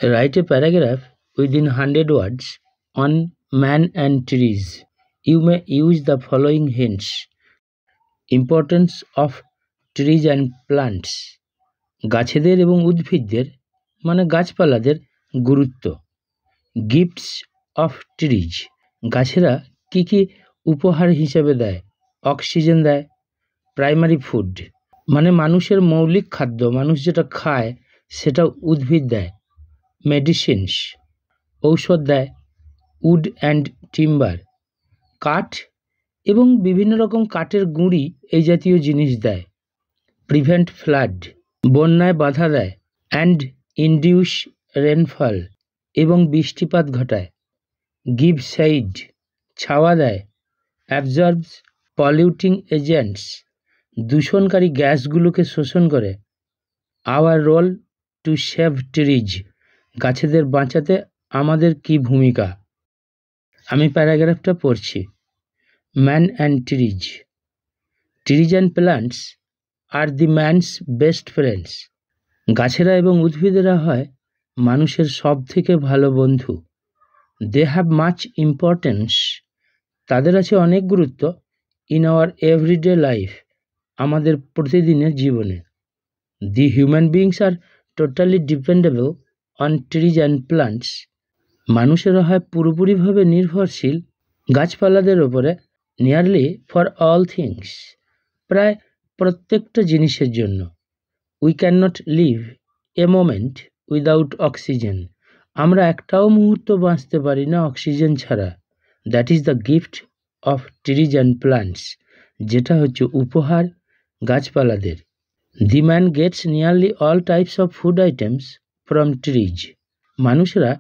Write a paragraph within 100 words on man and trees. You may use the following hints. Importance of trees and plants. গাছেদের এবং উদ্ভিদদের মানে গাছপালাদের গুরুত্ব। Gifts of trees, গাছেরা কি কি উপহার হিসেবে দেয়? অক্সিজেন দেয়। প্রাইমারি ফুড মানে মানুষের মৌলিক খাদ্য, মানুষ যেটা খায় সেটা উদ্ভিদ দেয়। মেডিসিনস, ঔষধ দেয়। উড অ্যান্ড টিম্বার, কাঠ এবং বিভিন্ন রকম কাঠের গুঁড়ি এই জাতীয় জিনিস দেয়। প্রিভেন্ট ফ্লাড, বন্যায় বাধা দেয়। অ্যান্ড ইনডিউস রেনফল, এবং বৃষ্টিপাত ঘটায়। গিভ শেড, ছাওয়া দেয়। অ্যাবজর্বস পলিউটিং এজেন্টস, দূষণকারী গ্যাসগুলোকে শোষণ করে। Our role to save trees, গাছেদের বাঁচাতে আমাদের কি ভূমিকা? আমি প্যারাগ্রাফটা পড়ছি। Man and trees. Trees and plants are the man's best friends. গাছেরা এবং উদ্ভিদেরা হয় মানুষের সব থেকে ভালো বন্ধু। দে হ্যাভ মাচ ইম্পর্টেন্স, তাদের আছে অনেক গুরুত্ব। ইন আওয়ার এভরিডে লাইফ, আমাদের প্রতিদিনের জীবনে। দি human beings are totally dependable on trees and plants, মানুষেরা হয় পুরোপুরিভাবে নির্ভরশীল গাছপালাদের ওপরে। নিয়ারলি ফর অল থিংস, প্রায় প্রত্যেকটা জিনিসের জন্য। We can not live a moment without oxygen, আমরা একটাও মুহূর্ত বাঁচতে পারি না অক্সিজেন ছাড়া। That is the gift of trees and plants, যেটা হচ্ছে উপহার গাছপালাদের। The man gets nearly all types of food items from trees, মানুষরা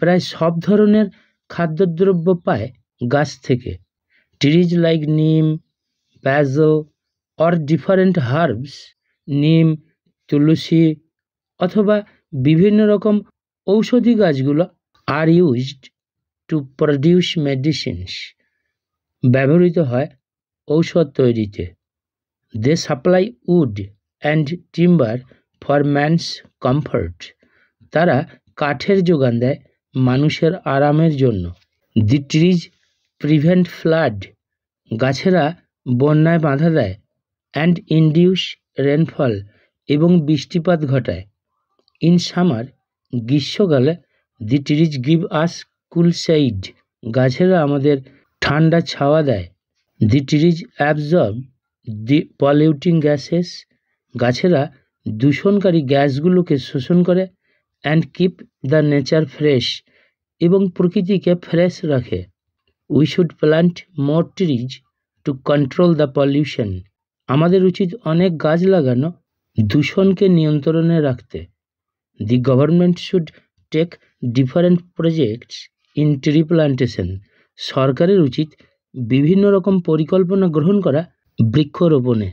প্রায় সব ধরনের খাদ্যদ্রব্য পায় গাছ থেকে। ট্রিজ লাইক নিম, ব্যাজল অর ডিফারেন্ট হার্বস, নিম, তুলসী অথবা বিভিন্ন রকম ঔষধি গাছগুলো আর ইউজড টু প্রডিউস মেডিসিনস, ব্যবহৃত হয় ঔষধ তৈরিতে। They supply wood and timber for man's comfort, তারা কাঠের যোগান দেয় মানুষের আরামের জন্য। দি ট্রিজ প্রিভেন্ট ফ্লাড, গাছেরা বন্যায় বাধা দেয়। অ্যান্ড ইনডিউস রেনফল, এবং বৃষ্টিপাত ঘটায়। ইন সামার, গ্রীষ্মকালে the trees give us cool shade, গাছেরা আমাদের ঠান্ডা ছাওয়া দেয়। The trees absorb the polluting gases, গাছেরা দূষণকারী গ্যাসগুলোকে শোষণ করে। And keep the nature fresh, এবং প্রকৃতিকে ফ্রেশ রাখে। We should plant more trees to control the pollution, আমাদের উচিত অনেক গাছ লাগানো দূষণকে নিয়ন্ত্রণে রাখতে। The government should take different projects in tree plantation, সরকারের উচিত বিভিন্ন রকম পরিকল্পনা গ্রহণ করা বৃক্ষরোপণে।